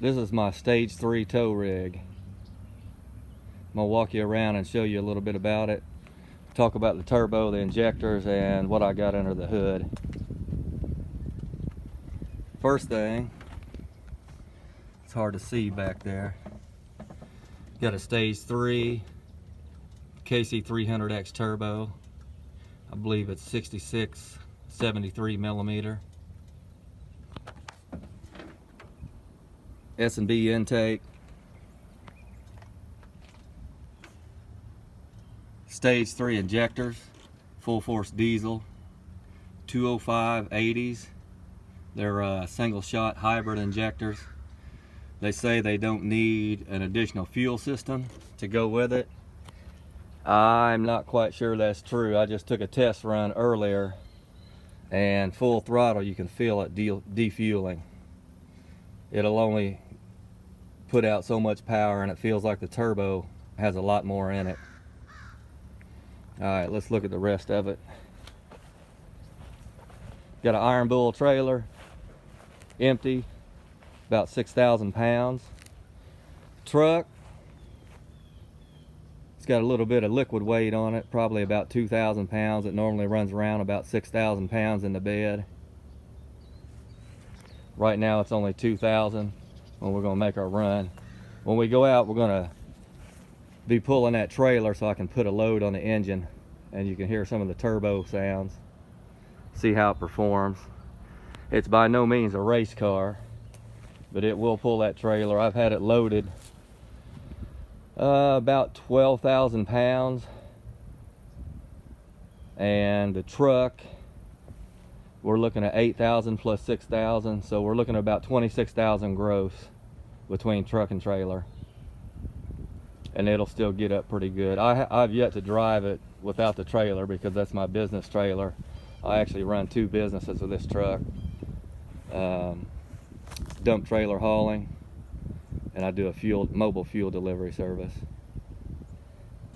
This is my stage 3 tow rig. I'm gonna walk you around and show you a little bit about it. Talk about the turbo, the injectors, and what I got under the hood. First thing, it's hard to see back there. Got a stage 3 KC300X turbo. I believe it's 66 73 millimeter. S&B Intake. Stage 3 injectors, full force diesel, 205/80s. They're single shot hybrid injectors. They say they don't need an additional fuel system to go with it. I'm not quite sure that's true. I just took a test run earlier, and full throttle you can feel it defueling. It'll only put out so much power, and it feels like the turbo has a lot more in it. Alright, let's look at the rest of it. Got an iron bull trailer, empty, about 6,000 pounds. Truck, it's got a little bit of liquid weight on it, probably about 2,000 pounds. It normally runs around about 6,000 pounds in the bed. Right now it's only 2,000 when we're gonna make our run. When we go out, we're gonna be pulling that trailer so I can put a load on the engine, and you can hear some of the turbo sounds, see how it performs. It's by no means a race car, but it will pull that trailer. I've had it loaded about 12,000 pounds, and the truck we're looking at 8,000 plus 6,000, so we're looking at about 26,000 gross between truck and trailer, and it'll still get up pretty good. I've yet to drive it without the trailer because that's my business trailer. I actually run 2 businesses with this truck. Dump trailer hauling, and I do a mobile fuel delivery service.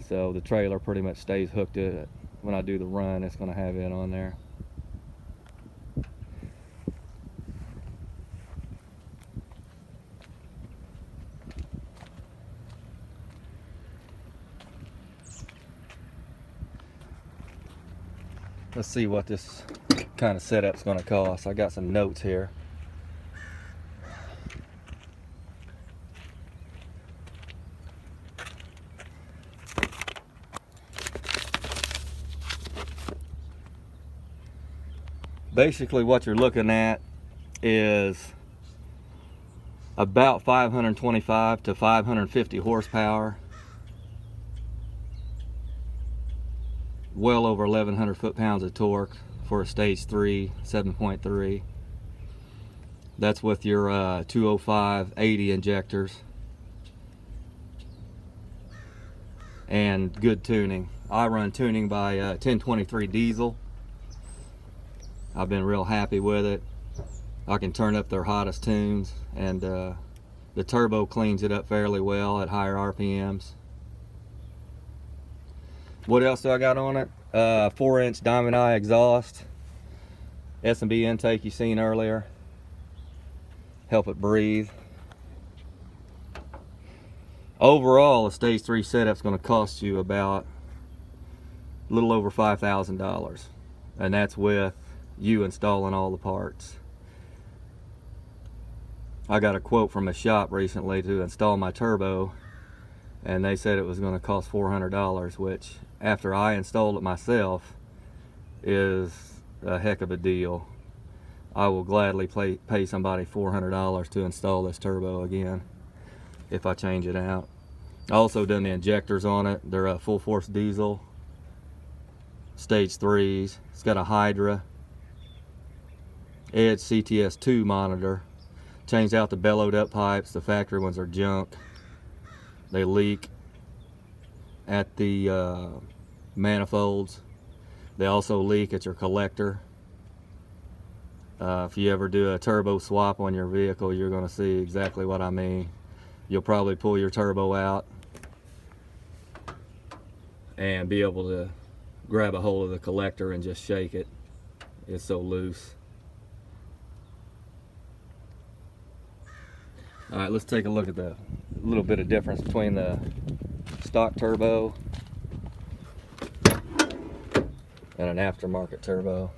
So the trailer pretty much stays hooked to it. When I do the run, it's going to have it on there. Let's see what this kind of setup's going to cost. I got some notes here. Basically what you're looking at is about 525 to 550 horsepower, well over 1,100 foot-pounds of torque for a stage 3 7.3. That's with your 205/80 injectors and good tuning. I run tuning by 1023 diesel. I've been real happy with it. I can turn up their hottest tunes, and the turbo cleans it up fairly well at higher RPMs. What else do I got on it? 4-inch diamond eye exhaust, S&B intake you seen earlier, help it breathe. Overall, a stage 3 setup's going to cost you about a little over $5,000, and that's with you installing all the parts. I got a quote from a shop recently to install my turbo, and they said it was going to cost $400, which after I installed it myself is a heck of a deal. I will gladly pay somebody $400 to install this turbo again if I change it out. I also done the injectors on it. They're a full force diesel, stage 3s. It's got a Hydra Edge CTS2 monitor. Changed out the bellowed up pipes. The factory ones are junk. They leak at the manifolds. They also leak at your collector. If you ever do a turbo swap on your vehicle, you're going to see exactly what I mean. You'll probably pull your turbo out and be able to grab a hold of the collector and just shake it. It's so loose. All right, let's take a look at the little bit of difference between the stock turbo and an aftermarket turbo.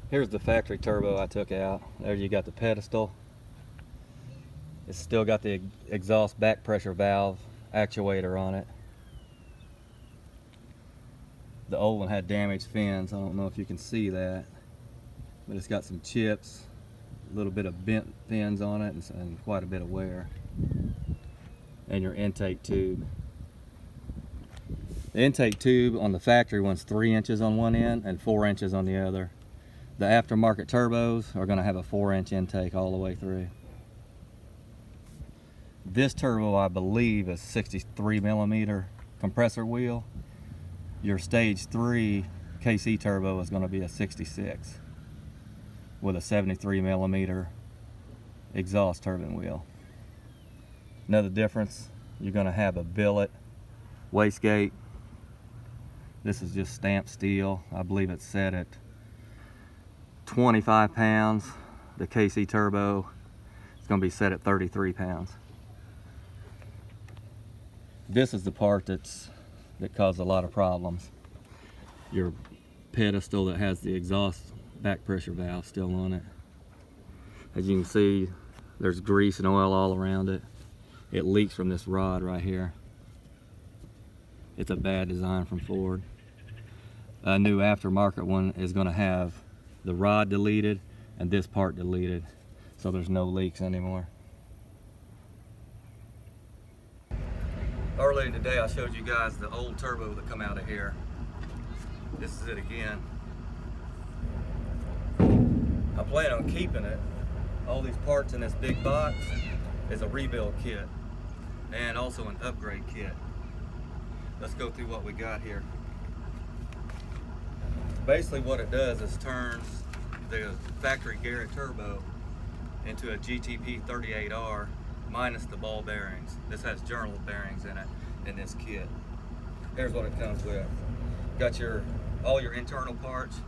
Here's the factory turbo I took out. There you got the pedestal. It's still got the exhaust back pressure valve actuator on it. The old one had damaged fins. I don't know if you can see that, but it's got some chips, a little bit of bent fins on it, and quite a bit of wear. And your intake tube. The intake tube on the factory one's 3 inches on one end and 4 inches on the other. The aftermarket turbos are going to have a 4-inch intake all the way through. This turbo, I believe, is 63mm compressor wheel. Your stage 3 KC turbo is going to be a 66 with a 73mm exhaust turbine wheel. Another difference, you're going to have a billet wastegate. This is just stamped steel. I believe it's set at 25 pounds. The KC turbo is going to be set at 33 pounds. This is the part that caused a lot of problems. Your pedestal that has the exhaust back pressure valve still on it. As you can see, there's grease and oil all around it. It leaks from this rod right here. It's a bad design from Ford. A new aftermarket one is going to have the rod deleted and this part deleted, so there's no leaks anymore. Earlier today I showed you guys the old turbo that come out of here. This is it again. I plan on keeping it. All these parts in this big box is a rebuild kit and also an upgrade kit. Let's go through what we got here. Basically what it does is turns the factory Garrett turbo into a GTP 38R minus the ball bearings. This has journal bearings in it in this kit. Here's what it comes with. Got all your internal parts,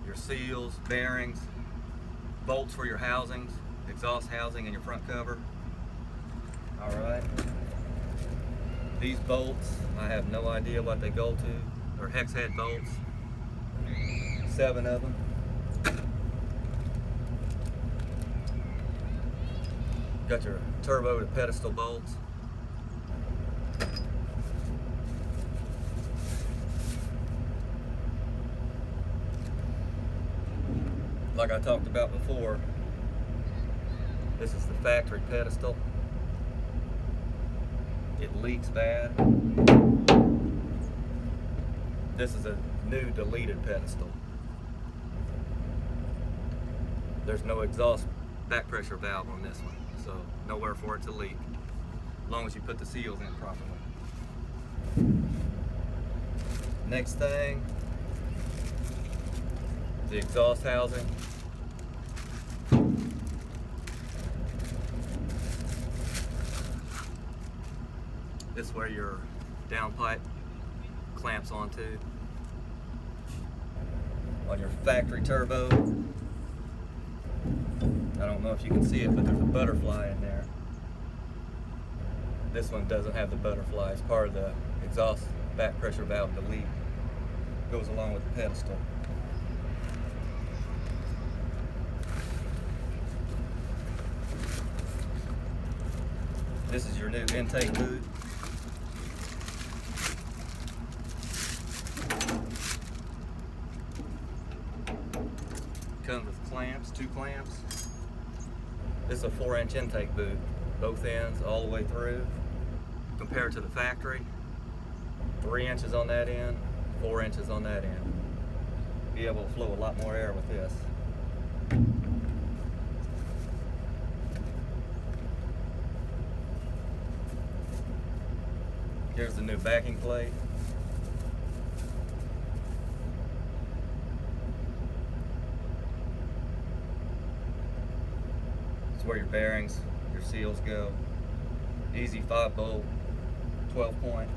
your seals, bearings, bolts for your housings, exhaust housing and your front cover. Alright. These bolts, I have no idea what they go to. They're hex head bolts. 7 of them. Got your turbo to pedestal bolts. Like I talked about before, this is the factory pedestal. It leaks bad. This is a new deleted pedestal. There's no exhaust back pressure valve on this one, so nowhere for it to leak, as long as you put the seals in properly. Next thing, the exhaust housing. This is where your downpipe clamps onto. On your factory turbo, I don't know if you can see it, but there's a butterfly in there. This one doesn't have the butterfly. It's part of the exhaust back pressure valve delete. Goes along with the pedestal. This is your new intake boot. Comes with clamps, 2 clamps. This is a 4-inch intake boot, both ends all the way through. Compared to the factory, 3 inches on that end, 4 inches on that end. Be able to flow a lot more air with this. Here's the new backing plate. It's where your bearings, your seals go. Easy 5-bolt, 12-point.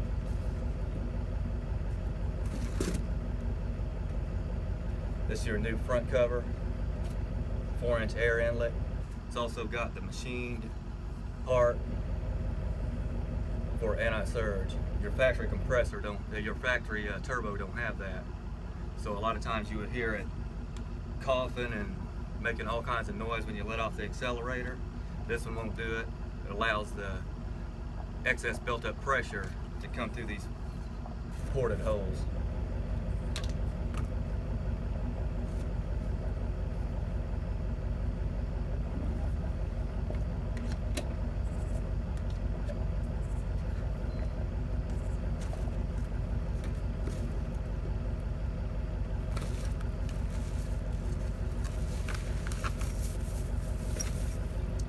This is your new front cover, 4-inch air inlet. It's also got the machined part for anti-surge. Your factory compressor your factory turbo don't have that. So a lot of times you would hear it coughing and making all kinds of noise when you let off the accelerator. This one won't do it. It allows the excess built up pressure to come through these ported holes.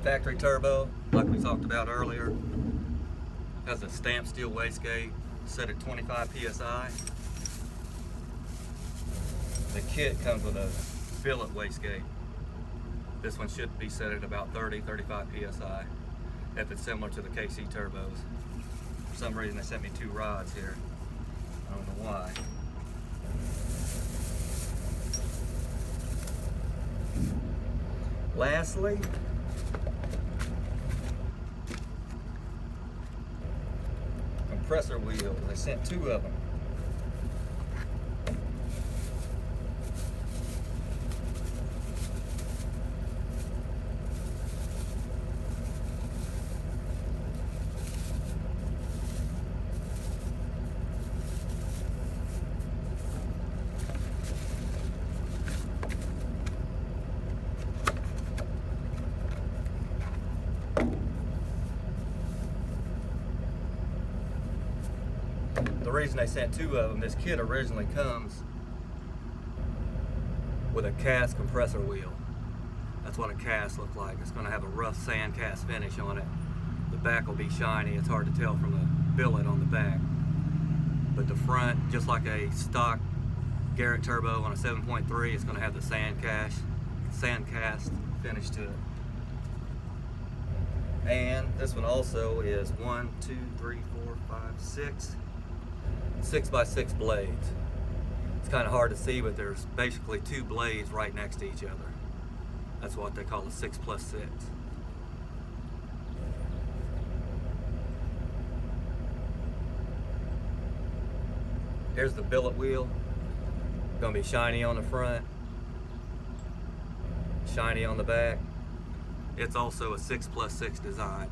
Factory turbo, like we talked about earlier, has a stamped steel wastegate set at 25 psi. The kit comes with a billet wastegate. This one should be set at about 30-35 psi if it's similar to the KC turbos. For some reason they sent me 2 rods here. I don't know why. Lastly, compressor wheel. They sent 2 of them. The reason they sent 2 of them, this kit originally comes with a cast compressor wheel. That's what a cast looks like. It's going to have a rough sand cast finish on it. The back will be shiny. It's hard to tell from the billet on the back. But the front, just like a stock Garrett turbo on a 7.3, it's going to have the sand cast finish to it. And this one also is 6x6 blades. It's kind of hard to see, but there's basically 2 blades right next to each other. That's what they call a 6+6. Here's the billet wheel. Gonna be shiny on the front, shiny on the back. It's also a 6+6 design.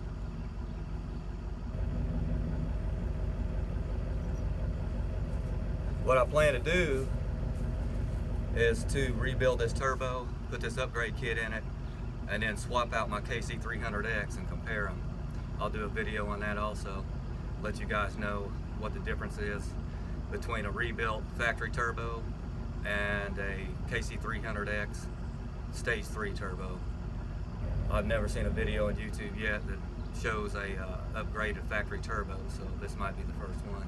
What I plan to do is to rebuild this turbo, put this upgrade kit in it, and then swap out my KC300X and compare them. I'll do a video on that also, let you guys know what the difference is between a rebuilt factory turbo and a KC300X stage 3 turbo. I've never seen a video on YouTube yet that shows a upgraded factory turbo, so this might be the first one.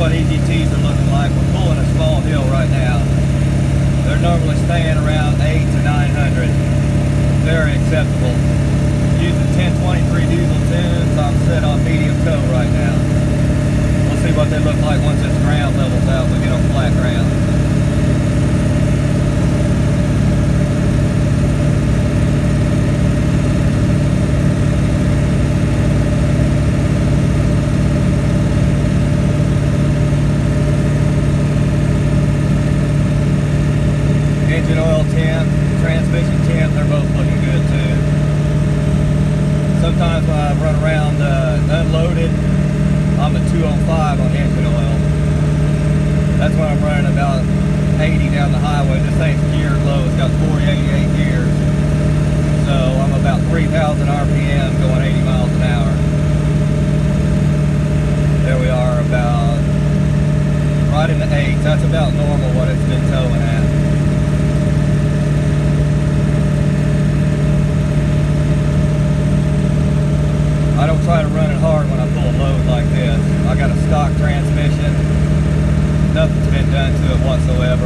what EGTs are looking like. We're pulling a small hill right now. They're normally staying around 8 to 900. Very acceptable. Using 1023 diesel tunes. I'm set on medium tow right now. We'll see what they look like once this ground levels out. We get on flat ground. Engine oil temp, transmission temp, they're both looking good too. Sometimes when I run around unloaded, I'm at 205 on engine oil. That's when I'm running about 80 down the highway. This thing's geared low, it's got 488 gears. So I'm about 3,000 RPM going 80 miles an hour. There we are, about right in the 8s. That's about normal what it's been towing at. I don't try to run it hard when I pull a load like this. I got a stock transmission. Nothing's been done to it whatsoever.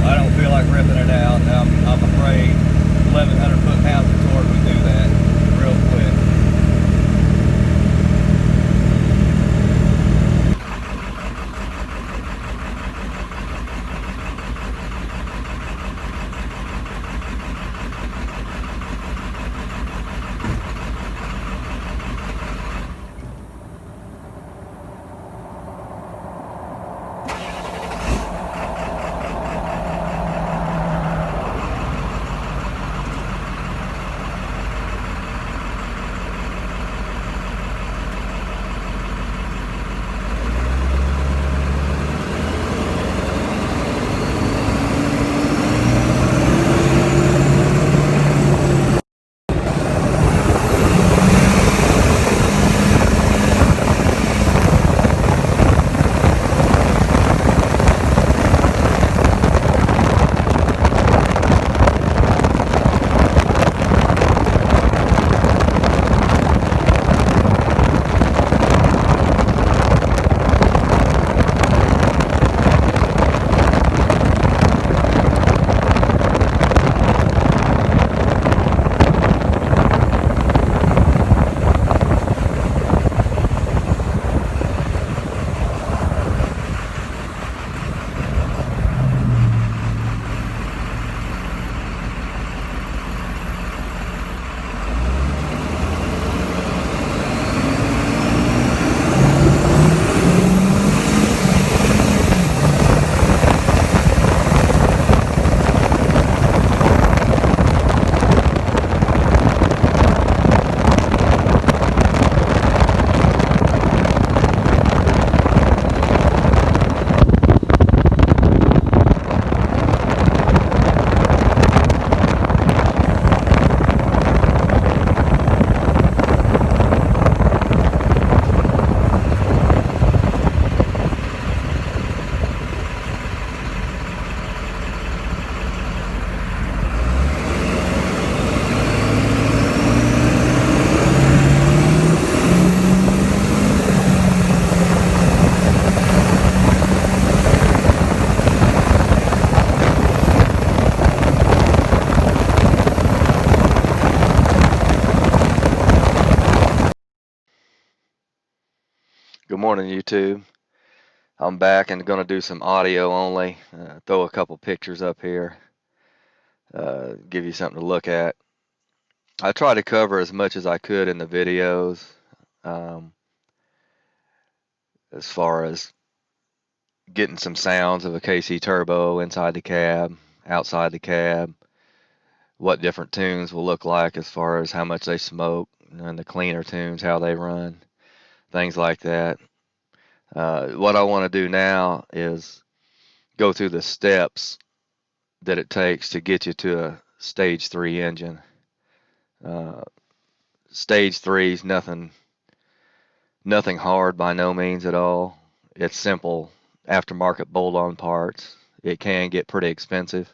I don't feel like ripping it out. I'm afraid 1100 foot-pounds of torque would do that real quick. Good morning, YouTube. I'm back and going to do some audio only. Throw a couple pictures up here, give you something to look at. I try to cover as much as I could in the videos, as far as getting some sounds of a KC turbo inside the cab, outside the cab, what different tunes will look like as far as how much they smoke, and the cleaner tunes, how they run, things like that. What I want to do now is go through the steps that it takes to get you to a stage 3 engine. Stage 3 is nothing hard by no means at all. It's simple aftermarket bolt-on parts. It can get pretty expensive.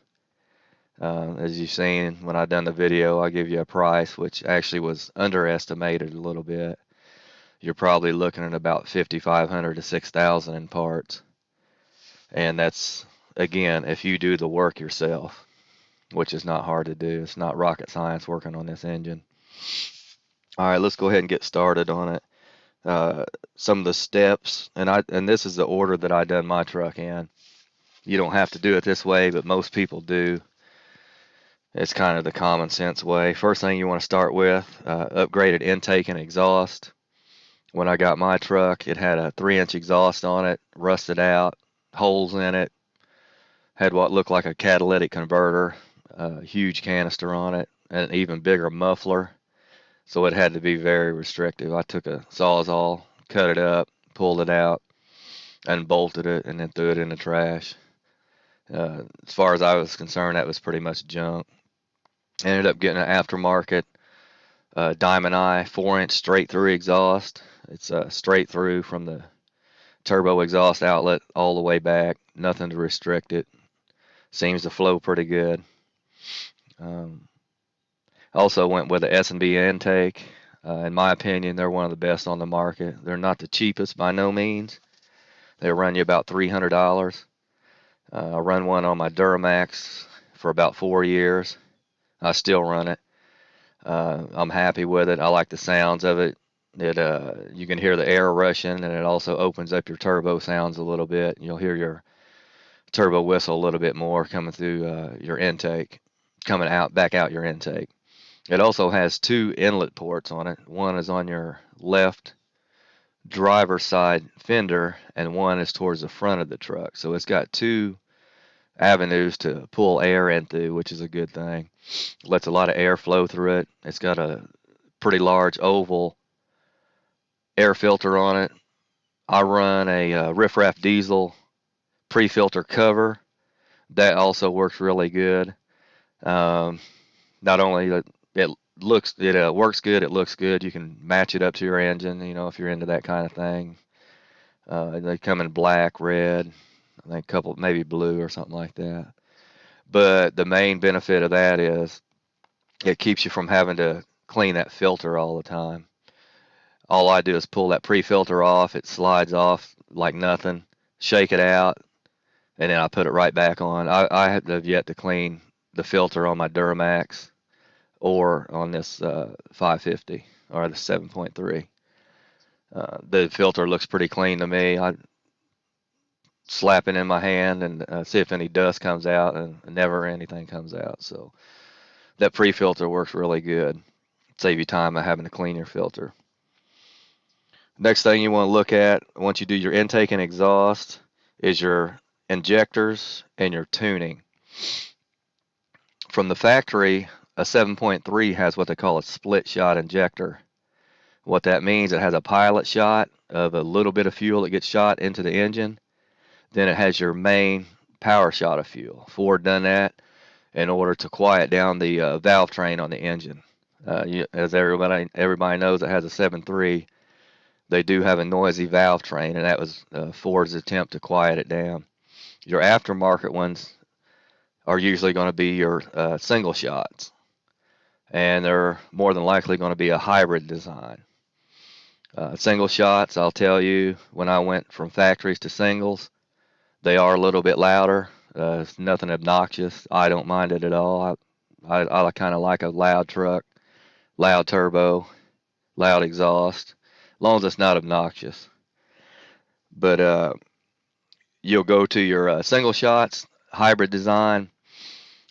As you've seen when I done the video, I give you a price which actually was underestimated a little bit. you're probably looking at about 5,500 to 6,000 in parts. And that's, again, if you do the work yourself, which is not hard to do. It's not rocket science working on this engine. All right, let's go ahead and get started on it. Some of the steps, and this is the order that I done my truck in. You don't have to do it this way, but most people do. It's kind of the common sense way. First thing you want to start with, upgraded intake and exhaust. When I got my truck, it had a 3-inch exhaust on it, rusted out, holes in it, had what looked like a catalytic converter, a huge canister on it, and an even bigger muffler. So it had to be very restrictive. I took a Sawzall, cut it up, pulled it out, and bolted it, and then threw it in the trash. As far as I was concerned, that was pretty much junk. Ended up getting an aftermarket Diamond Eye 4-inch straight through exhaust. It's straight through from the turbo exhaust outlet all the way back. Nothing to restrict it. Seems to flow pretty good. Also went with the S&B Intake. In my opinion, they're one of the best on the market. They're not the cheapest by no means. They run you about $300. I run one on my Duramax for about 4 years. I still run it. I'm happy with it. I like the sounds of it. You can hear the air rushing, and it also opens up your turbo sounds a little bit. You'll hear your turbo whistle a little bit more coming through your intake, coming out back out your intake. It also has 2 inlet ports on it. One is on your left driver's side fender, and one is towards the front of the truck. So it's got 2 avenues to pull air into, which is a good thing. Lets a lot of air flow through it. It's got a pretty large oval air filter on it. I run a Riff-Raff Diesel pre-filter cover. That also works really good. Not only it works good, it looks good. You can match it up to your engine, if you're into that kind of thing. They come in black, red, I think a couple, maybe blue or something like that. But the main benefit of that is it keeps you from having to clean that filter all the time. All I do is pull that pre-filter off. It slides off like nothing. Shake it out, and then I put it right back on. I have yet to clean the filter on my Duramax or on this 550 or the 7.3. The filter looks pretty clean to me. I slap it in my hand and see if any dust comes out, and never anything comes out. So that pre-filter works really good. Save you time of having to clean your filter. Next thing you want to look at once you do your intake and exhaust is your injectors and your tuning. From the factory, a 7.3 has what they call a split shot injector. What that means, it has a pilot shot of a little bit of fuel that gets shot into the engine. Then it has your main power shot of fuel. Ford done that in order to quiet down the valve train on the engine. As everybody knows that has a 7.3, they do have a noisy valve train, and that was Ford's attempt to quiet it down. Your aftermarket ones are usually going to be your single shots, and they're more than likely going to be a hybrid design. Single shots, I'll tell you, when I went from factories to singles, they are a little bit louder. It's nothing obnoxious. I don't mind it at all. I kind of like a loud truck, loud turbo, loud exhaust, as long as it's not obnoxious. But you'll go to your single shots, hybrid design.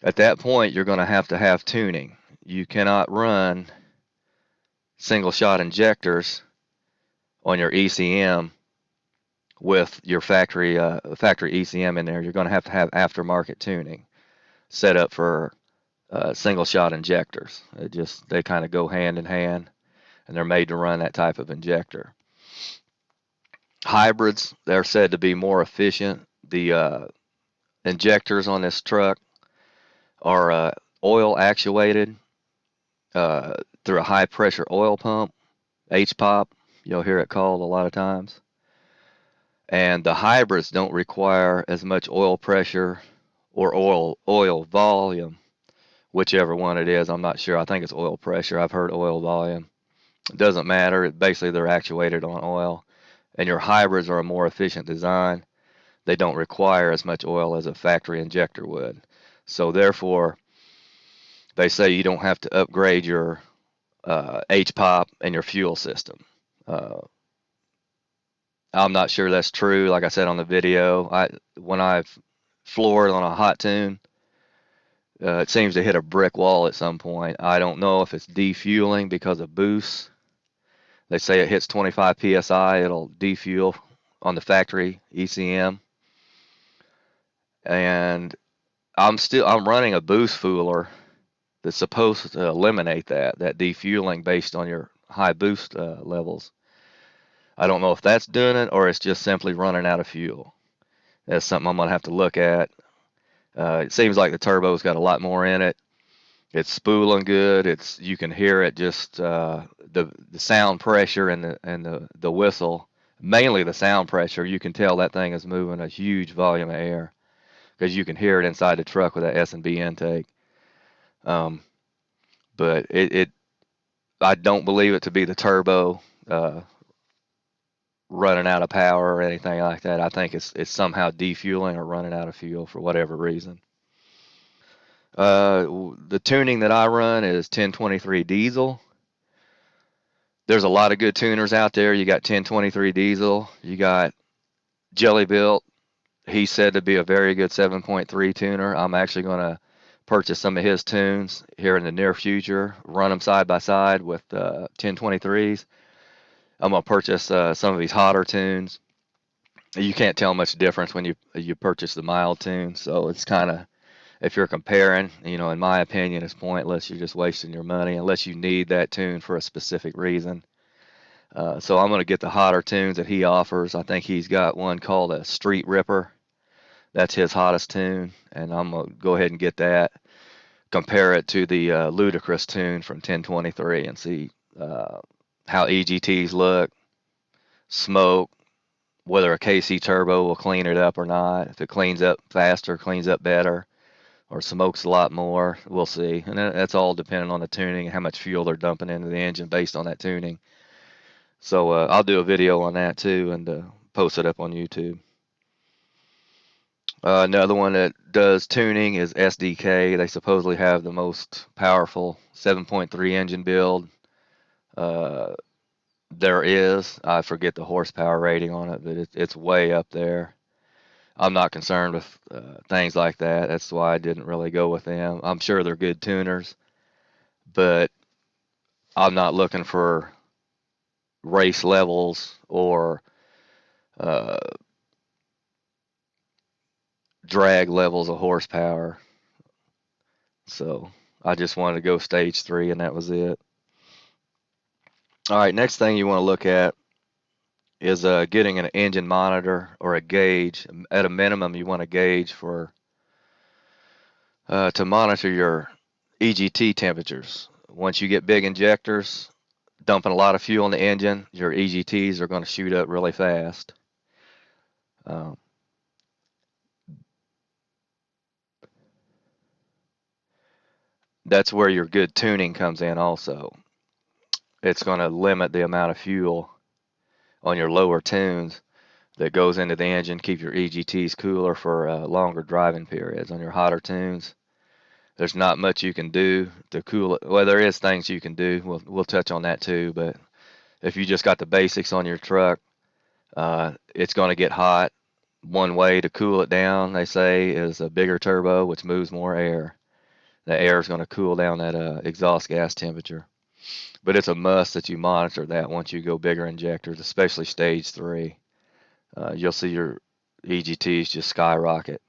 At that point, you're going to have tuning. You cannot run single shot injectors on your ECM with your factory ECM in there. You're going to have aftermarket tuning set up for single shot injectors. They kind of go hand in hand, and they're made to run that type of injector. Hybrids, they're said to be more efficient. The injectors on this truck are oil actuated through a high pressure oil pump, HPOP, you'll hear it called a lot of times. And the hybrids don't require as much oil pressure or oil volume, whichever one it is. I'm not sure. I think it's oil pressure. I've heard oil volume. It doesn't matter. Basically, they're actuated on oil. And your hybrids are a more efficient design. They don't require as much oil as a factory injector would. So therefore, they say you don't have to upgrade your HPOP and your fuel system. Uh, I'm not sure that's true. Like I said on the video, when I've floored on a hot tune, it seems to hit a brick wall at some point. I don't know if it's defueling because of boost. They say it hits 25 psi, it'll defuel on the factory ECM. And I'm running a boost fooler that's supposed to eliminate that defueling based on your high boost levels. I don't know if that's doing it or it's just simply running out of fuel. That's something I'm gonna have to look at. It seems like the turbo's got a lot more in it. It's spooling good. You can hear it just the sound pressure and the whistle. Mainly the sound pressure. You can tell that thing is moving a huge volume of air because you can hear it inside the truck with that S&B intake. But I don't believe it to be the turbo running out of power or anything like that. I think it's somehow defueling or running out of fuel for whatever reason. The tuning that I run is 1023 diesel. There's a lot of good tuners out there. You got 1023 diesel. You got Jelly Built. He's said to be a very good 7.3 tuner. I'm actually going to purchase some of his tunes here in the near future, run them side by side with 1023s. I'm going to purchase some of these hotter tunes. You can't tell much difference when you purchase the mild tune, so it's kind of, if you're comparing, in my opinion, it's pointless. You're just wasting your money unless you need that tune for a specific reason. So I'm going to get the hotter tunes that he offers. I think he's got one called a Street Ripper. That's his hottest tune, and I'm going to go ahead and get that. Compare it to the Ludacris Tune from 1023 and see how EGTs look, smoke, whether a KC turbo will clean it up or not. If it cleans up faster, cleans up better, or smokes a lot more, we'll see. And that's all depending on the tuning and how much fuel they're dumping into the engine based on that tuning. So I'll do a video on that too and post it up on YouTube. Another one that does tuning is SDK. They supposedly have the most powerful 7.3 engine build there is. I forget the horsepower rating on it, but it's way up there. I'm not concerned with things like that. That's why I didn't really go with them. I'm sure they're good tuners, but I'm not looking for race levels or drag levels of horsepower. So I just wanted to go stage 3 and that was it. All right, next thing you want to look at is getting an engine monitor or a gauge. At a minimum, you want a gauge for to monitor your EGT temperatures. Once you get big injectors, dumping a lot of fuel in the engine, your EGTs are going to shoot up really fast. That's where your good tuning comes in also. It's going to limit the amount of fuel on your lower tunes that goes into the engine, keep your EGTs cooler for longer driving periods. On your hotter tunes, there's not much you can do to cool it. Well, there is things you can do. We'll touch on that too, but if you just got the basics on your truck, it's going to get hot. One way to cool it down, they say, is a bigger turbo, which moves more air. The air is going to cool down that exhaust gas temperature. But it's a must that you monitor that once you go bigger injectors, especially stage 3. You'll see your EGTs just skyrocket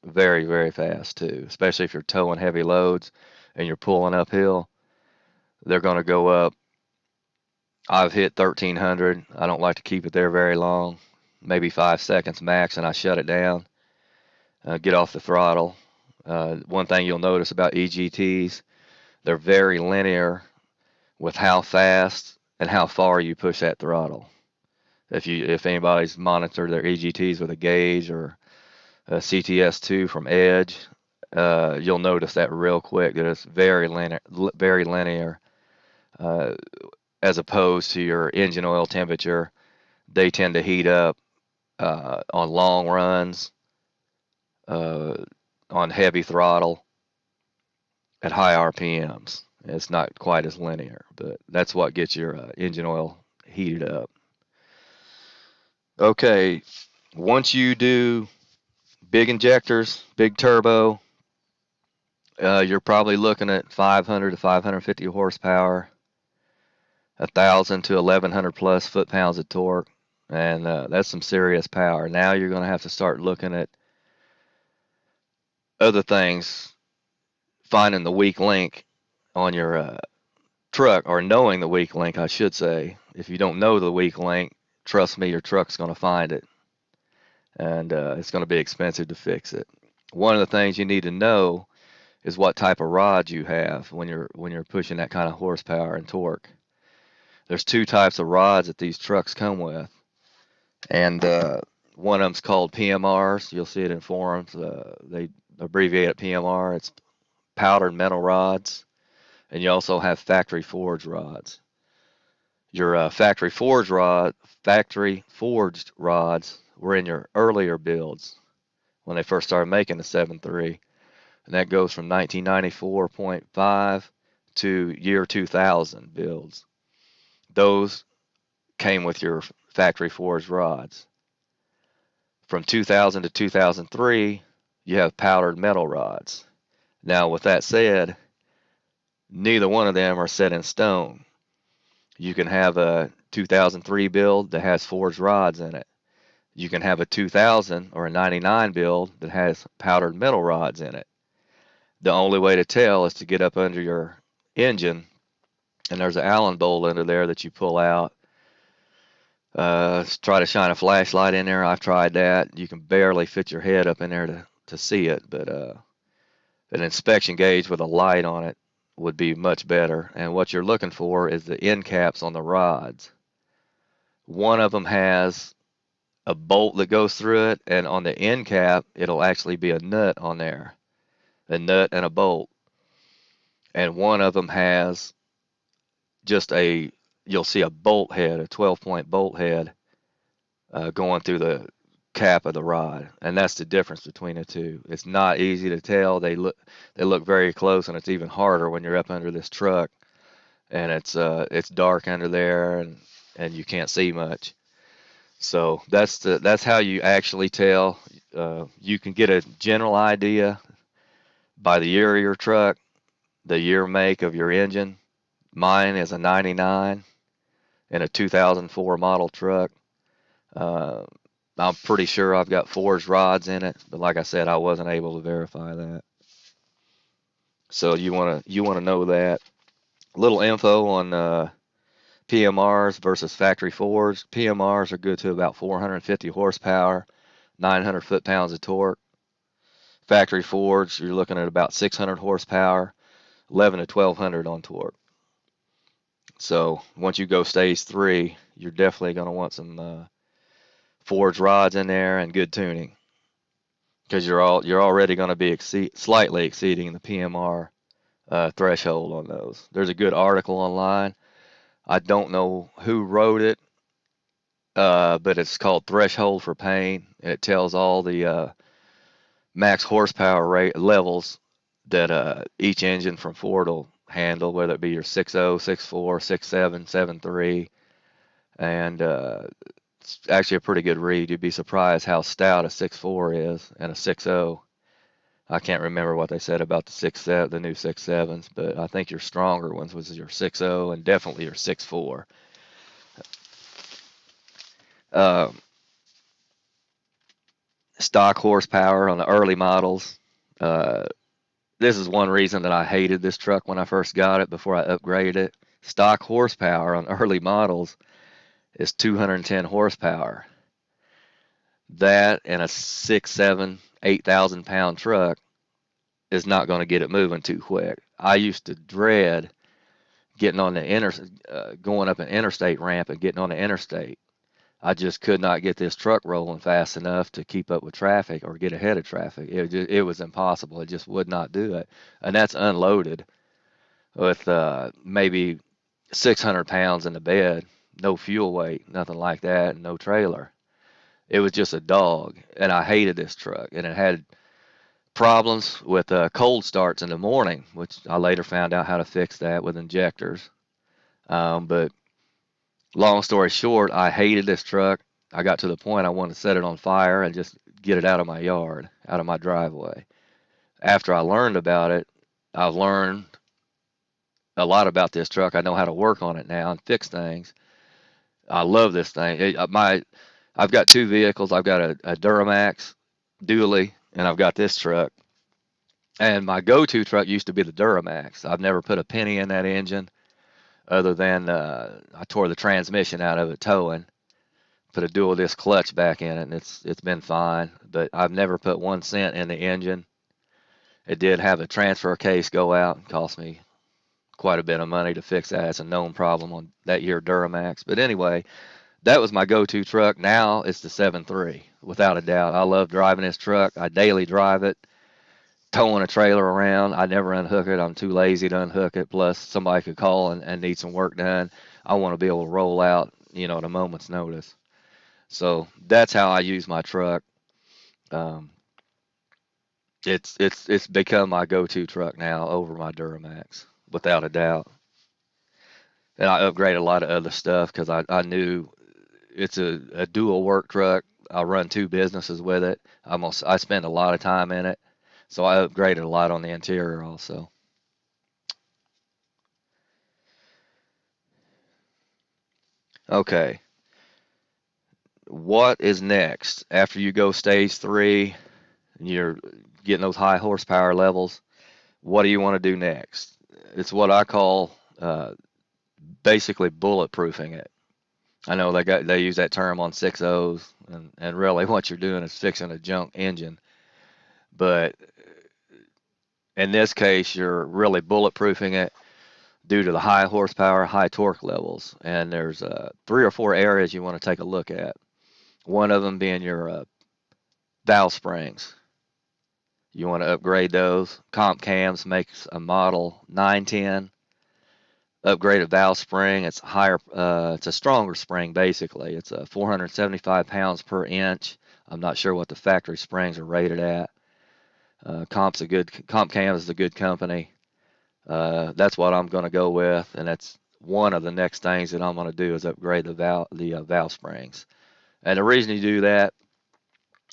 very, very fast too, especially if you're towing heavy loads and you're pulling uphill. They're going to go up. I've hit 1300. I don't like to keep it there very long, maybe 5 seconds max, and I shut it down, get off the throttle. One thing you'll notice about EGTs, they're very linear with how fast and how far you push that throttle. If anybody's monitored their EGTs with a gauge or a CTS2 from Edge, you'll notice that real quick that it's very linear. as opposed to your engine oil temperature. They tend to heat up on long runs, on heavy throttle, at high RPMs. It's not quite as linear, but that's what gets your engine oil heated up. Okay, once you do big injectors, big turbo, you're probably looking at 500 to 550 horsepower, 1,000 to 1,100 plus foot-pounds of torque, and that's some serious power. Now you're going to have to start looking at other things, finding the weak link on your truck, or knowing the weak link, I should say. If you don't know the weak link, trust me, your truck's going to find it, and it's going to be expensive to fix it. One of the things you need to know is what type of rods you have when you're pushing that kind of horsepower and torque. There's two types of rods that these trucks come with, and one of them's called PMRs. You'll see it in forums. They abbreviate it PMR. It's powdered metal rods, and you also have factory forged rods. Your factory forged rods were in your earlier builds when they first started making the 7.3, and that goes from 1994.5 to year 2000 builds. Those came with your factory forged rods. From 2000 to 2003, you have powdered metal rods. Now, with that said, neither one of them are set in stone. You can have a 2003 build that has forged rods in it. You can have a 2000 or a 99 build that has powdered metal rods in it. The only way to tell is to get up under your engine, and there's an Allen bolt under there that you pull out. Try to shine a flashlight in there. I've tried that. You can barely fit your head up in there to see it, but an inspection gauge with a light on it would be much better. And what you're looking for is the end caps on the rods. One of them has a bolt that goes through it, and on the end cap, it'll actually be a nut on there, a nut and a bolt. And one of them has just you'll see a bolt head, a 12-point bolt head, going through the cap of the rod, and that's the difference between the two. It's not easy to tell. They look very close, and it's even harder when you're up under this truck, and it's dark under there, and you can't see much. So that's how you actually tell. You can get a general idea by the year of your truck, the year make of your engine. Mine is a 99 and a 2004 model truck. I'm pretty sure I've got forged rods in it, but like I said, I wasn't able to verify that. So you want to know that. A little info on PMRs versus factory forged. PMRs are good to about 450 horsepower, 900 foot-pounds of torque. Factory forged, you're looking at about 600 horsepower, 11 to 1200 on torque. So once you go stage 3, you're definitely going to want some forged rods in there and good tuning, because you're already going to be slightly exceeding the PMR threshold on those. There's a good article online. I don't know who wrote it, but it's called Threshold for Pain, and it tells all the max horsepower rate levels that each engine from Ford will handle, whether it be your 6.0, 6.4, 6.7, 7.3, and it's actually a pretty good read. You'd be surprised how stout a 6.4 is and a 6.0. I can't remember what they said about the new 6.7s, but I think your stronger ones was your 6.0 and definitely your 6.4. Stock horsepower on the early models. This is one reason that I hated this truck when I first got it before I upgraded it. Stock horsepower on early models is 210 horsepower. That and a 6, 7, 8,000 pound truck is not going to get it moving too quick. I used to dread getting on the going up an interstate ramp and getting on the interstate. I just could not get this truck rolling fast enough to keep up with traffic or get ahead of traffic. It was impossible. It just would not do it. And that's unloaded with maybe 600 pounds in the bed, no fuel weight, nothing like that, no trailer. It was just a dog, and I hated this truck. And it had problems with cold starts in the morning, which I later found out how to fix that with injectors. But long story short, I hated this truck. I got to the point I wanted to set it on fire and just get it out of my yard, out of my driveway. After I learned about it, I've learned a lot about this truck. I know how to work on it now and fix things. I love this thing. I've got two vehicles. I've got a Duramax dually, and I've got this truck. And my go-to truck used to be the Duramax. I've never put a penny in that engine other than I tore the transmission out of it towing, put a dual disc clutch back in it, and it's been fine. But I've never put 1 cent in the engine. It did have a transfer case go out. It cost me quite a bit of money to fix that. It's a known problem on that year Duramax. But anyway, that was my go-to truck. Now it's the 7.3, without a doubt. I love driving this truck. I daily drive it, towing a trailer around. I never unhook it. I'm too lazy to unhook it. Plus, somebody could call and need some work done. I want to be able to roll out, at a moment's notice. So that's how I use my truck. Um, it's become my go-to truck now over my Duramax, without a doubt. And I upgrade a lot of other stuff because I knew it's a dual work truck. I run 2 businesses with it. I spend a lot of time in it. So I upgraded a lot on the interior also. Okay. What is next? After you go stage 3 and you're getting those high horsepower levels, what do you want to do next? It's what I call basically bulletproofing it. I know they use that term on 6.0s, and really what you're doing is fixing a junk engine. But in this case, you're really bulletproofing it due to the high horsepower, high torque levels. And there's 3 or 4 areas you want to take a look at. One of them being your valve springs. You want to upgrade those. Comp Cams makes a model 910 upgraded valve spring. It's higher. It's a stronger spring basically. It's a 475 pounds per inch. I'm not sure what the factory springs are rated at. Comp Cam is a good company. That's what I'm going to go with, and that's one of the next things that I'm going to do is upgrade the valve springs. And the reason you do that,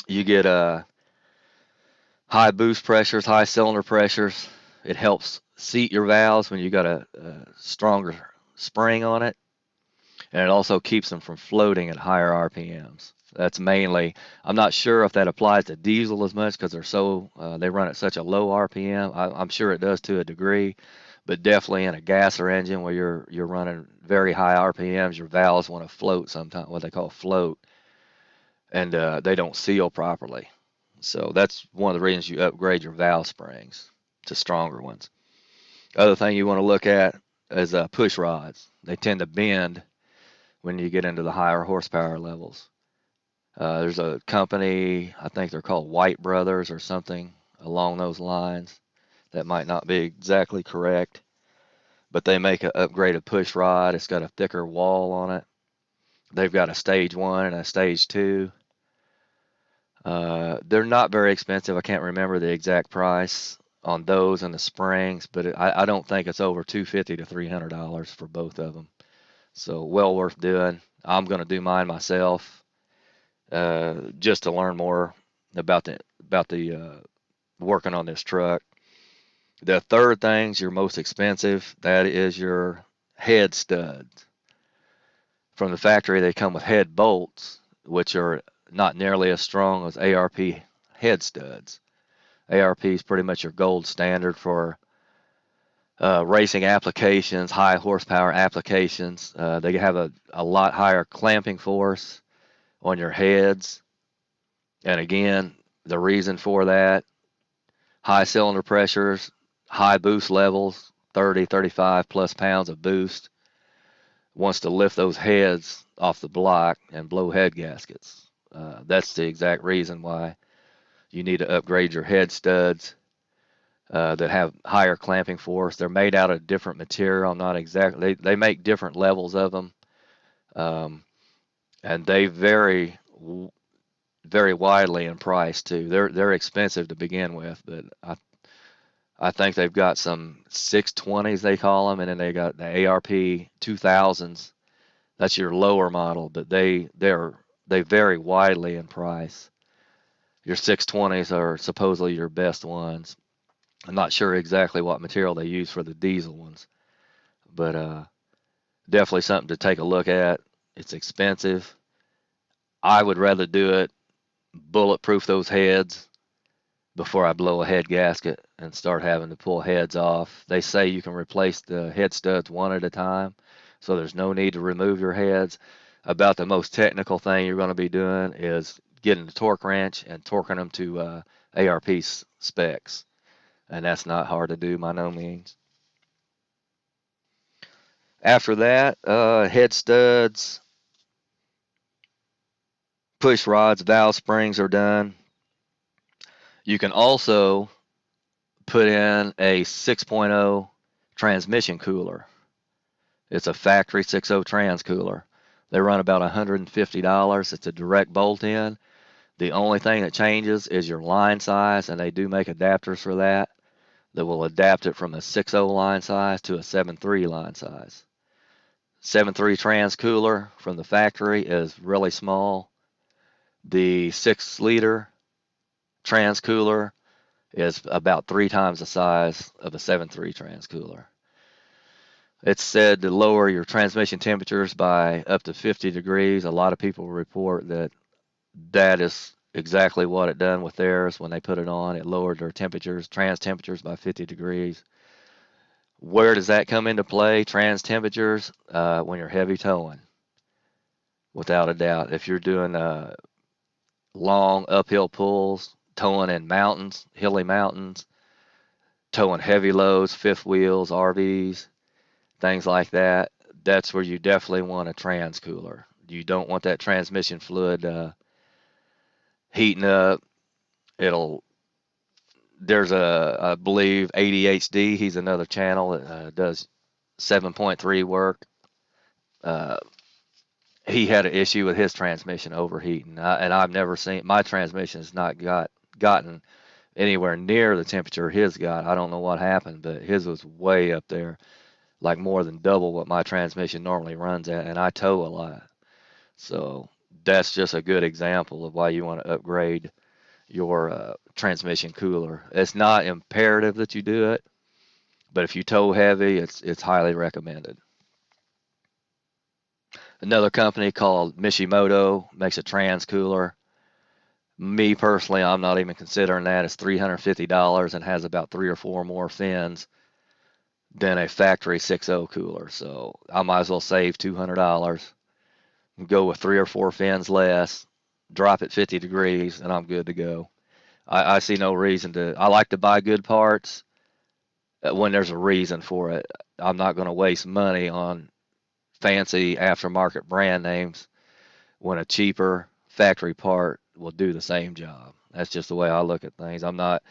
you get high boost pressures, high cylinder pressures. It helps seat your valves when you got a stronger spring on it, and it also keeps them from floating at higher RPMs. That's mainly, I'm not sure if that applies to diesel as much because they run at such a low RPM. I'm sure it does to a degree, but definitely in a gasser engine where you're running very high RPMs, your valves want to float sometimes, what they call float, and they don't seal properly. So that's one of the reasons you upgrade your valve springs to stronger ones. Other thing you want to look at is push rods. They tend to bend when you get into the higher horsepower levels. There's a company, I think they're called White Brothers or something along those lines. That might not be exactly correct, but they make an upgraded push rod. It's got a thicker wall on it. They've got a stage 1 and a stage 2. They're not very expensive. I can't remember the exact price on those and the springs, but I don't think it's over $250 to $300 for both of them. So well worth doing. I'm going to do mine myself just to learn more about the working on this truck. The third thing's your most expensive. That is your head studs. From the factory, they come with head bolts, which are not nearly as strong as ARP head studs. ARP is pretty much your gold standard for racing applications, high horsepower applications. They have a lot higher clamping force on your heads. And again, the reason for that, high cylinder pressures, high boost levels, 30, 35 plus pounds of boost, wants to lift those heads off the block and blow head gaskets. That's the exact reason why you need to upgrade your head studs. that have higher clamping force. They're made out of different material. I'm not exactly. They make different levels of them, um, and they vary very widely in price too. They're expensive to begin with, but I think they've got some 620s they call them, and then they got the ARP 2000s. That's your lower model, but they vary widely in price. Your 620s are supposedly your best ones. I'm not sure exactly what material they use for the diesel ones, but definitely something to take a look at. It's expensive. I would rather do it bulletproof those heads before I blow a head gasket and start having to pull heads off. They say you can replace the head studs one at a time, so there's no need to remove your heads. About the most technical thing you're going to be doing is getting the torque wrench and torquing them to ARP specs, and that's not hard to do by no means. After that, head studs, push rods, valve springs are done. You can also put in a 6.0 transmission cooler. It's a factory 6.0 trans cooler. They run about $150. It's a direct bolt in. The only thing that changes is your line size, and they do make adapters for that will adapt it from a 6.0 line size to a 7.3 line size. 7.3 trans cooler from the factory is really small. The 6-liter trans cooler is about 3 times the size of a 7.3 trans cooler. It's said to lower your transmission temperatures by up to 50 degrees. A lot of people report that that is exactly what it done with theirs when they put it on. It lowered their temperatures, trans temperatures by 50 degrees. Where does that come into play? Trans temperatures when you're heavy towing, without a doubt. If you're doing long uphill pulls, towing in mountains, hilly mountains, towing heavy loads, fifth wheels, RVs, things like that, that's where you definitely want a trans cooler. You don't want that transmission fluid heating up. There's I believe ADHD, he's another channel that does 7.3 work. He had an issue with his transmission overheating, and I've never seen, my transmission has not gotten anywhere near the temperature his got. I don't know what happened, but his was way up there, like more than double what my transmission normally runs at, and I tow a lot. So that's just a good example of why you want to upgrade your transmission cooler. It's not imperative that you do it, but if you tow heavy, it's highly recommended. Another company called Mishimoto makes a trans cooler. Me personally, I'm not even considering that. It's $350 and has about 3 or 4 more fins than a factory 6.0 cooler. So I might as well save $200, go with 3 or 4 fins less, drop it 50 degrees, and I'm good to go. I see no reason to. I like to buy good parts when there's a reason for it. I'm not going to waste money on fancy aftermarket brand names when a cheaper factory part will do the same job. That's just the way I look at things. I'm not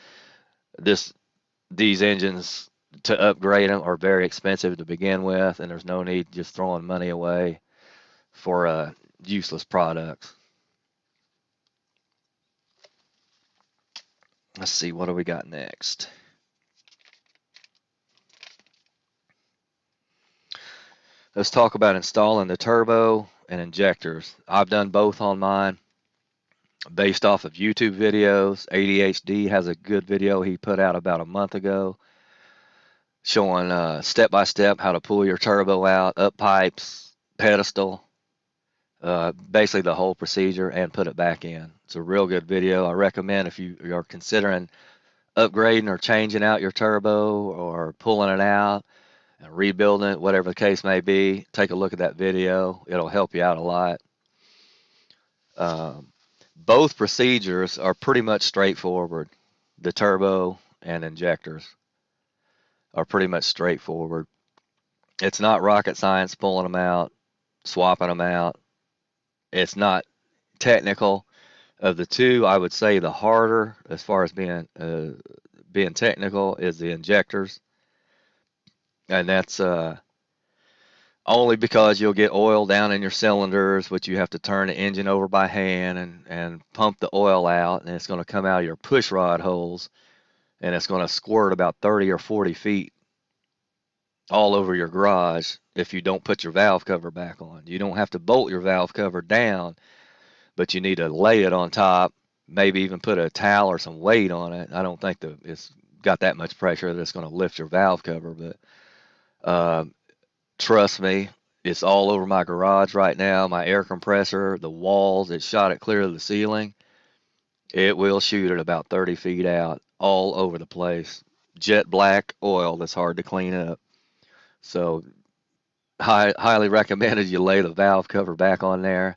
these engines, to upgrade them, are very expensive to begin with, and there's no need just throwing money away for useless products. Let's see, what do we got next? Let's talk about installing the turbo and injectors. I've done both on mine based off of YouTube videos. ADHD has a good video he put out about a month ago showing step by step how to pull your turbo out, up pipes, pedestal, basically the whole procedure, and put it back in. It's a real good video. I recommend if you are considering upgrading or changing out your turbo or pulling it out and rebuilding it, whatever the case may be, take a look at that video. It'll help you out a lot. Both procedures are pretty much straightforward. The turbo and injectors are pretty much straightforward. It's not rocket science pulling them out, swapping them out. It's not technical. Of the two, I would say the harder, as far as being being technical, is the injectors, and that's only because you'll get oil down in your cylinders, which you have to turn the engine over by hand and pump the oil out, and it's going to come out of your push rod holes, and it's going to squirt about 30 or 40 feet all over your garage if you don't put your valve cover back on. You don't have to bolt your valve cover down, but you need to lay it on top, maybe even put a towel or some weight on it. I don't think it's got that much pressure that it's going to lift your valve cover, but trust me, it's all over my garage right now. My air compressor, the walls, it shot it clear to the ceiling. It will shoot it about 30 feet out, all over the place. Jet black oil that's hard to clean up. So highly recommended you lay the valve cover back on there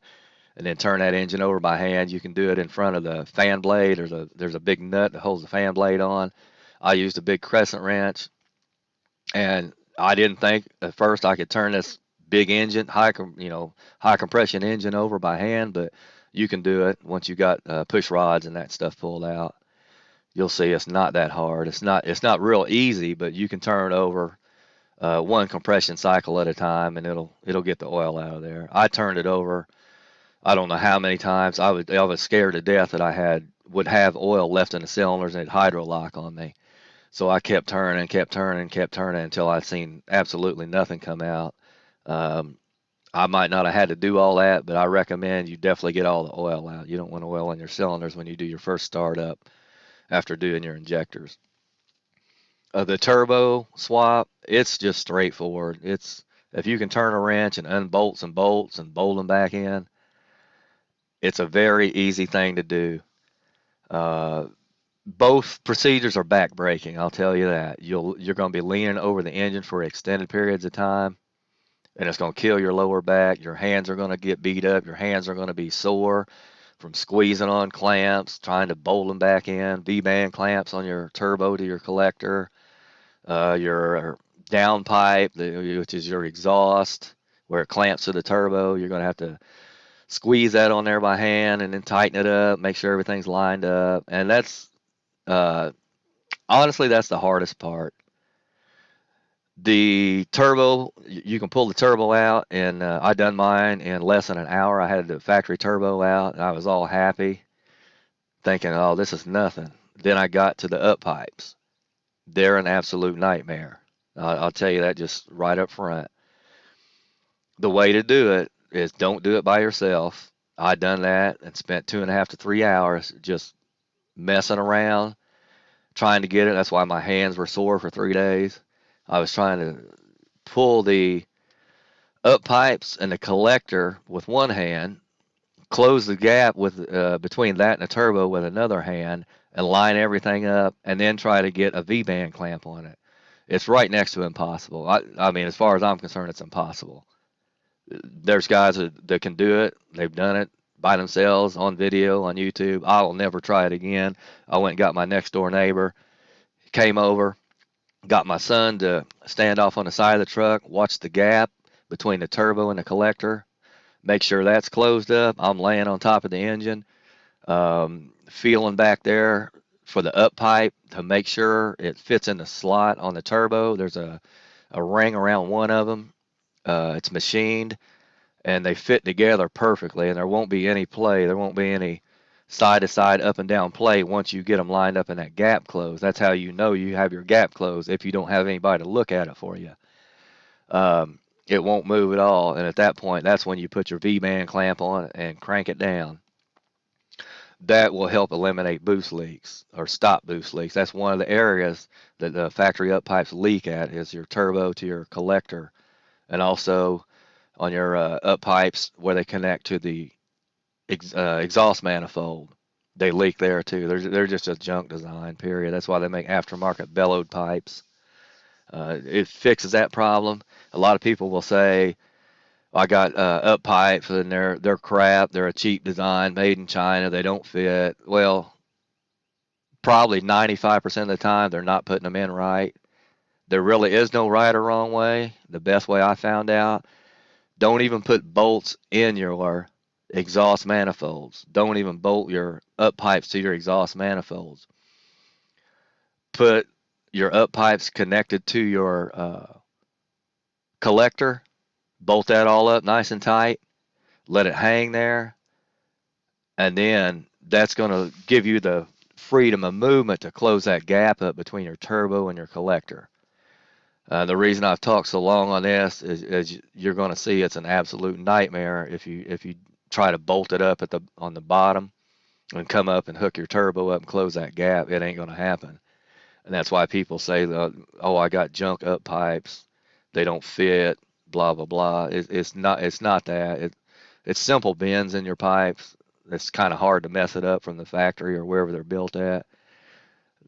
and then turn that engine over by hand. You can do it in front of the fan blade. There's a big nut that holds the fan blade on. I used a big crescent wrench, and I didn't think at first I could turn this big engine, high compression engine over by hand, but you can do it once you got push rods and that stuff pulled out. You'll see it's not that hard. It's not real easy, but you can turn it over one compression cycle at a time, and it'll get the oil out of there. I turned it over, I don't know how many times. I was scared to death that would have oil left in the cylinders and it'd hydro lock on me. So I kept turning until I seen absolutely nothing come out. I might not have had to do all that, but I recommend you definitely get all the oil out. You don't want oil in your cylinders when you do your first startup after doing your injectors. The turbo swap, it's just straightforward. If you can turn a wrench and unbolt some bolts and bolt them back in, it's a very easy thing to do. Both procedures are back braking, I'll tell you that. You're going to be leaning over the engine for extended periods of time, and it's going to kill your lower back. Your hands are going to get beat up. Your hands are going to be sore from squeezing on clamps, trying to bolt them back in, V-band clamps on your turbo to your collector, your downpipe, which is your exhaust, where it clamps to the turbo. You're going to have to squeeze that on there by hand and then tighten it up, make sure everything's lined up. And that's honestly, that's the hardest part. The turbo, you can pull the turbo out, and I done mine in less than an hour. I had the factory turbo out, and I was all happy, thinking, oh, this is nothing. Then I got to the up pipes. They're an absolute nightmare. I'll tell you that just right up front. The way to do it is don't do it by yourself. I done that and spent 2.5 to 3 hours just messing around, trying to get it. That's why my hands were sore for 3 days. I was trying to pull the up pipes and the collector with one hand, close the gap with between that and the turbo with another hand, and line everything up, and then try to get a V-band clamp on it. It's right next to impossible. I mean, as far as I'm concerned, it's impossible. There's guys that can do it. They've done it by themselves on video on YouTube. I will never try it again. I went and got my next door neighbor, came over, got my son to stand off on the side of the truck, watch the gap between the turbo and the collector, make sure that's closed up. I'm laying on top of the engine, feeling back there for the up pipe to make sure it fits in the slot on the turbo. There's a ring around one of them. It's machined, and they fit together perfectly, and there won't be any play. There won't be any side-to-side, up-and-down play once you get them lined up in that gap closed. That's how you know you have your gap closed if you don't have anybody to look at it for you. It won't move at all, and at that point, that's when you put your V-band clamp on it and crank it down. That will help eliminate boost leaks or stop boost leaks. That's one of the areas that the factory up pipes leak at, is your turbo to your collector, and also on your up pipes where they connect to the exhaust manifold. They leak there too. They're just a junk design, period. That's why they make aftermarket bellowed pipes. It fixes that problem. A lot of people will say, I got up pipes and they're crap. They're a cheap design made in China. They don't fit. Well, probably 95% of the time they're not putting them in right. There really is no right or wrong way. The best way I found out, don't even put bolts in your exhaust manifolds. Don't even bolt your up pipes to your exhaust manifolds. put your up pipes connected to your collector, bolt that all up nice and tight, let it hang there, and then that's going to give you the freedom of movement to close that gap up between your turbo and your collector. The reason I've talked so long on this is you're going to see it's an absolute nightmare if you try to bolt it up on the bottom and come up and hook your turbo up and close that gap. It ain't going to happen. And that's why people say, "Oh, I got junk up pipes. They don't fit." Blah blah blah. It's not. It's not that. It's simple bends in your pipes. It's kind of hard to mess it up from the factory or wherever they're built at.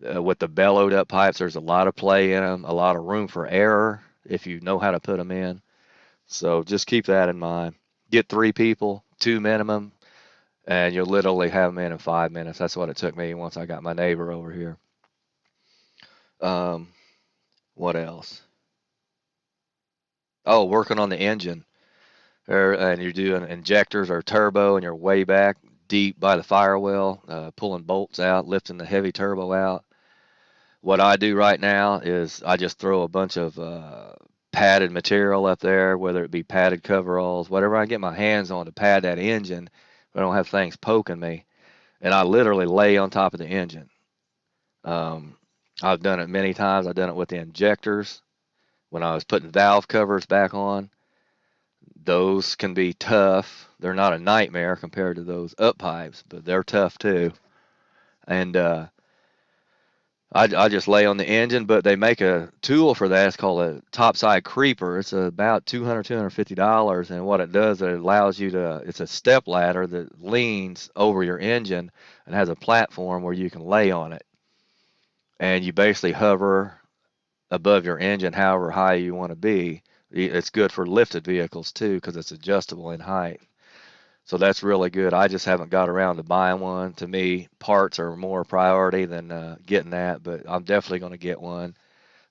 With the bellowed up pipes, there's a lot of play in them, a lot of room for error if you know how to put them in. So just keep that in mind. Get 3 people, 2 minimum, and you'll literally have them in 5 minutes. That's what it took me once I got my neighbor over here. What else? Oh, working on the engine. And you're doing injectors or turbo, and you're way back deep by the firewall, pulling bolts out, lifting the heavy turbo out. What I do right now is I just throw a bunch of padded material up there, whether it be padded coveralls, whatever I get my hands on to pad that engine, but I don't have things poking me. And I literally lay on top of the engine. I've done it many times. I've done it with the injectors when I was putting valve covers back on. Those can be tough. They're not a nightmare compared to those up pipes, but they're tough too. And I just lay on the engine, but they make a tool for that. It's called a topside creeper. It's about $250, and what it does, it allows you to, it's a step ladder that leans over your engine and has a platform where you can lay on it. And you basically hover above your engine however high you want to be. It's good for lifted vehicles too because it's adjustable in height. So that's really good. I just haven't got around to buying one. To me, parts are more priority than getting that, but I'm definitely going to get one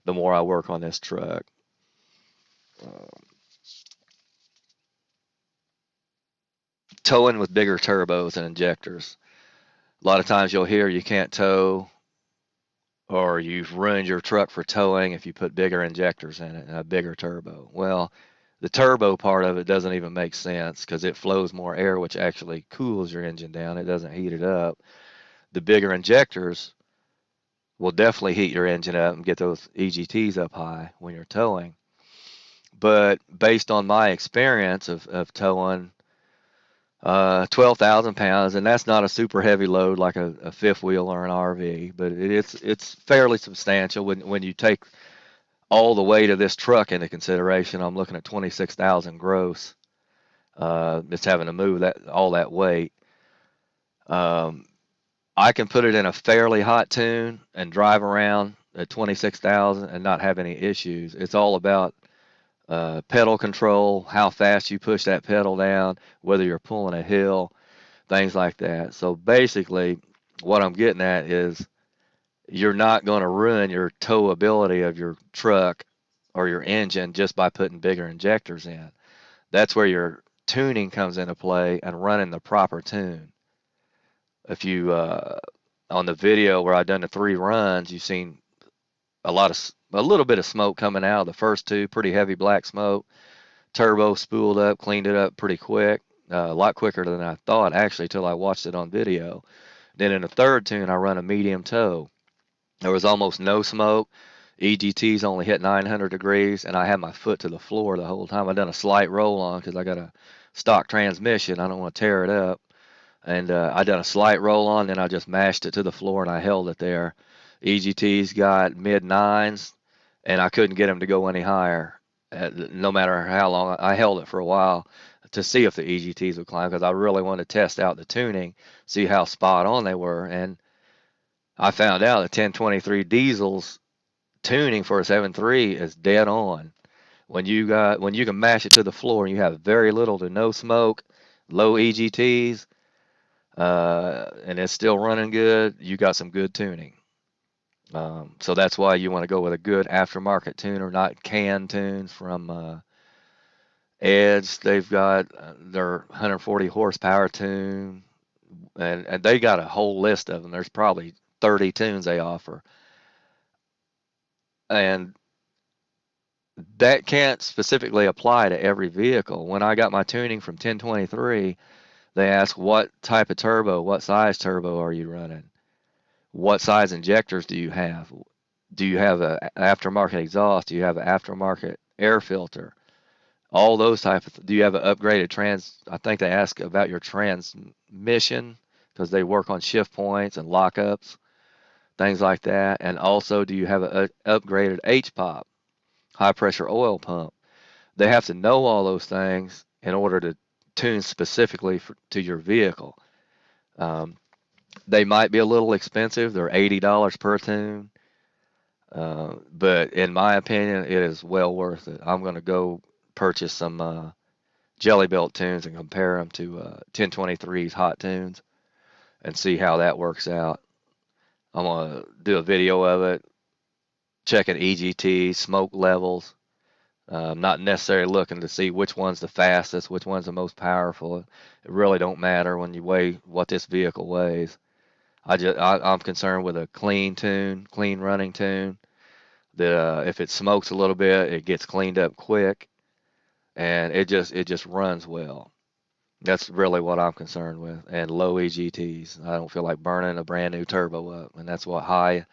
the more I work on this truck. Towing with bigger turbos and injectors. A lot of times you'll hear you can't tow or you've ruined your truck for towing if you put bigger injectors in it and a bigger turbo. Well, the turbo part of it doesn't even make sense because it flows more air, which actually cools your engine down. It doesn't heat it up. The bigger injectors will definitely heat your engine up and get those EGTs up high when you're towing. But based on my experience of towing 12,000 pounds, and that's not a super heavy load like a fifth wheel or an RV, but it's fairly substantial when you take all the weight of this truck into consideration. I'm looking at 26,000 gross. It's having to move all that weight. I can put it in a fairly hot tune and drive around at 26,000 and not have any issues. It's all about pedal control, how fast you push that pedal down, whether you're pulling a hill, things like that. So basically, what I'm getting at is you're not going to ruin your towability of your truck or your engine just by putting bigger injectors in. That's where your tuning comes into play and running the proper tune. If you on the video where I done the 3 runs, you've seen a little bit of smoke coming out. The first 2, pretty heavy black smoke. Turbo spooled up, cleaned it up pretty quick, a lot quicker than I thought actually till I watched it on video. Then in the 3rd tune, I run a medium tow. There was almost no smoke. EGTs only hit 900 degrees, and I had my foot to the floor the whole time. I done a slight roll on because I got a stock transmission. I don't want to tear it up. And I done a slight roll on, then I just mashed it to the floor and I held it there. EGTs got mid-9s, and I couldn't get them to go any higher. No matter how long, I held it for a while to see if the EGTs would climb because I really wanted to test out the tuning, see how spot on they were. And I found out the 1023 diesel's tuning for a 7.3 is dead on. When you can mash it to the floor and you have very little to no smoke, low EGTs, and it's still running good, you got some good tuning. So that's why you want to go with a good aftermarket tuner, not canned tunes from Edge. They've got their 140 horsepower tune, and they got a whole list of them. There's probably 30 tunes they offer. And that can't specifically apply to every vehicle. When I got my tuning from 1023, they asked what type of turbo, what size turbo are you running? What size injectors do you have? Do you have an aftermarket exhaust? Do you have an aftermarket air filter? All those type of, do you have an upgraded I think they ask about your transmission because they work on shift points and lockups, things like that. And also, do you have an upgraded HPOP, high pressure oil pump? They have to know all those things in order to tune specifically to your vehicle. Um, they might be a little expensive. They're $80 per tune. But in my opinion, it is well worth it. I'm going to go purchase some Jelly Belt tunes and compare them to 1023's hot tunes and see how that works out. I'm going to do a video of it, checking EGT, smoke levels. I'm not necessarily looking to see which one's the fastest, which one's the most powerful. It really don't matter when you weigh what this vehicle weighs. I'm concerned with a clean tune, clean running tune. That if it smokes a little bit, it gets cleaned up quick, and it just runs well. That's really what I'm concerned with, and low EGTs. I don't feel like burning a brand new turbo up, and that's what high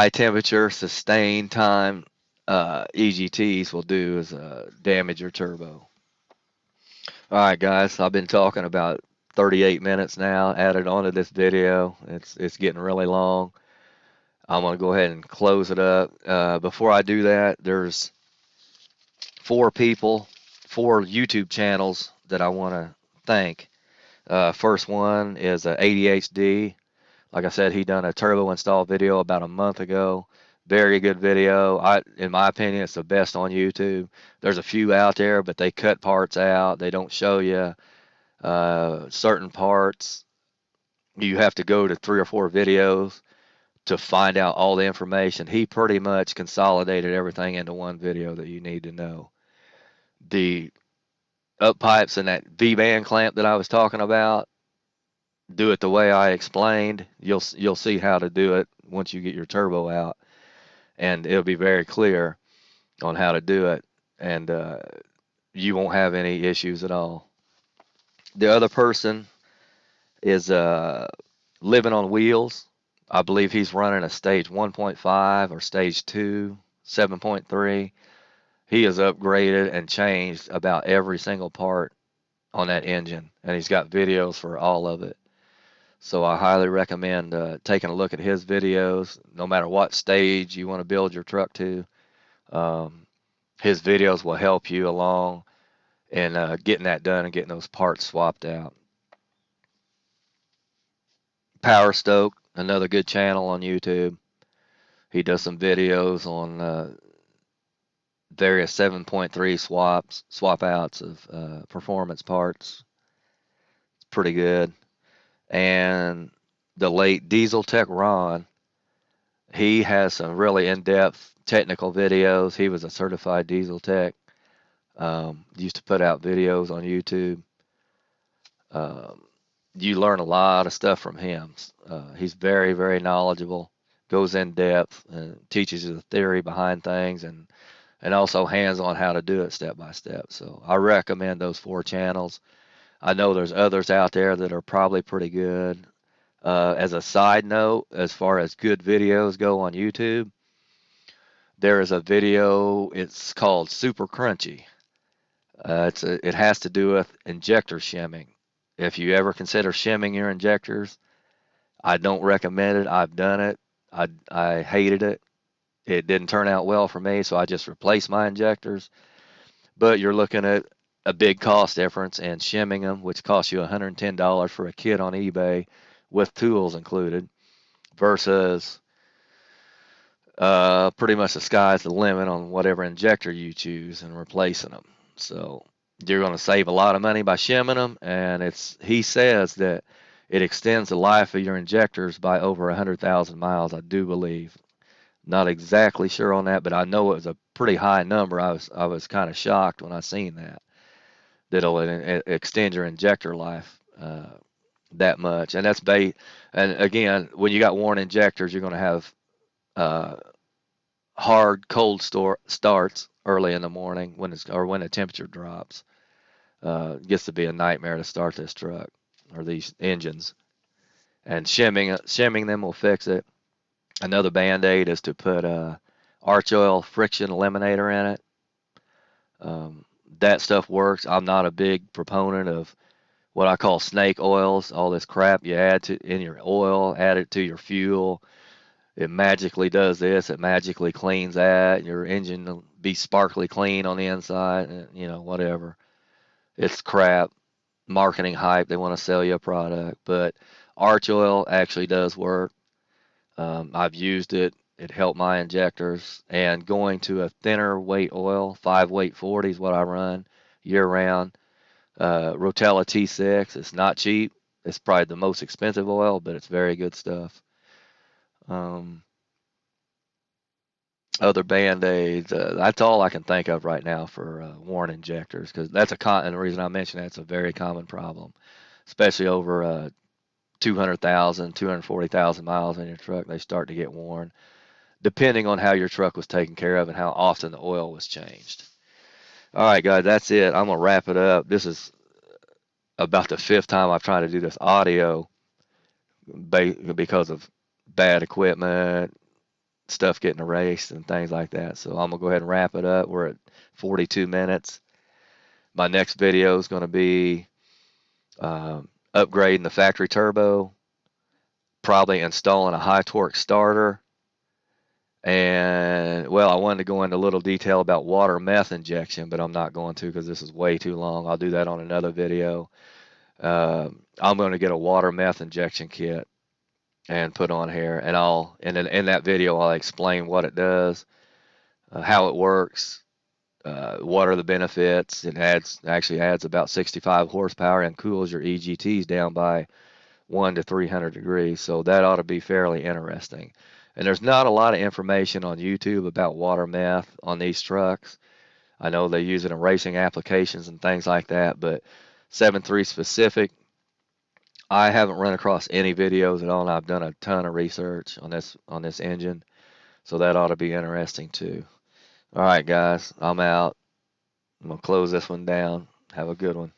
temperature sustained time EGTs will do is damage your turbo. All right, guys, I've been talking about 38 minutes now added onto this video. It's getting really long. I'm gonna go ahead and close it up. Before I do that, there's 4 YouTube channels that I want to thank. First one is ADHD. Like I said, he done a turbo install video about a month ago. Very good video. In my opinion, it's the best on YouTube. There's a few out there, but they cut parts out. They don't show you certain parts. You have to go to 3 or 4 videos to find out all the information. He pretty much consolidated everything into one video that you need to know. The up pipes and that V-band clamp that I was talking about, do it the way I explained. You'll see how to do it once you get your turbo out, and it'll be very clear on how to do it, and you won't have any issues at all. The other person is Living on Wheels. I believe he's running a stage 1.5 or stage 2, 7.3. He has upgraded and changed about every single part on that engine, and he's got videos for all of it. So I highly recommend taking a look at his videos, no matter what stage you want to build your truck to. His videos will help you along in getting that done and getting those parts swapped out. Power Stoke, another good channel on YouTube. He does some videos on various 7.3 swap outs of performance parts. It's pretty good. And the late Diesel Tech Ron, he has some really in-depth technical videos. He was a certified diesel tech. Used to put out videos on YouTube. You learn a lot of stuff from him. He's very, very knowledgeable, goes in depth, and teaches you the theory behind things, and also hands-on how to do it step by step. So I recommend those 4 channels. I know there's others out there that are probably pretty good. As a side note, as far as good videos go on YouTube, there is a video, it's called Super Crunchy. It has to do with injector shimming. If you ever consider shimming your injectors, I don't recommend it. I've done it. I hated it. It didn't turn out well for me, so I just replaced my injectors. But you're looking at a big cost difference in shimming them, which costs you $110 for a kit on eBay with tools included, versus pretty much the sky's the limit on whatever injector you choose and replacing them. So you're going to save a lot of money by shimming them, and he says that it extends the life of your injectors by over 100,000 miles, I do believe. Not exactly sure on that, but I know it was a pretty high number. I was kind of shocked when I seen that it'll extend your injector life that much. And and again, when you got worn injectors, you're going to have hard cold starts early in the morning when when the temperature drops. It gets to be a nightmare to start this truck or these engines. And shimming them will fix it. Another band-aid is to put arch oil friction eliminator in it. That stuff works. I'm not a big proponent of what I call snake oils, all this crap you add to in your oil, add it to your fuel. It magically does this, it magically cleans that, your engine will be sparkly clean on the inside, and, you know, whatever. It's crap. Marketing hype, they want to sell you a product, but arch oil actually does work. I've used it. It helped my injectors. And going to a thinner weight oil, 5 weight 40 is what I run year round. Rotella T6, it's not cheap. It's probably the most expensive oil, but it's very good stuff. Um, Other band-aids, that's all I can think of right now for worn injectors, because and the reason I mention that's a very common problem, especially over 200,000, 240,000 miles on your truck. They start to get worn, depending on how your truck was taken care of and how often the oil was changed. All right, guys, that's it. I'm gonna wrap it up. This is about the 5th time I've tried to do this audio because of bad equipment, stuff getting erased and things like that. So I'm gonna go ahead and wrap it up. We're at 42 minutes. My next video is gonna be upgrading the factory turbo, probably installing a high torque starter. And well, I wanted to go into a little detail about water meth injection, but I'm not going to because this is way too long. I'll do that on another video. I'm going to get a water meth injection kit and put on here, and in that video I'll explain what it does, how it works, what are the benefits. It actually adds about 65 horsepower and cools your EGTs down by 1 to 300 degrees, so that ought to be fairly interesting. And there's not a lot of information on YouTube about water meth on these trucks. I know they use it in racing applications and things like that, but 7.3 specific, I haven't run across any videos at all, and I've done a ton of research on this engine, so that ought to be interesting too. All right, guys, I'm out. I'm gonna close this one down. Have a good one.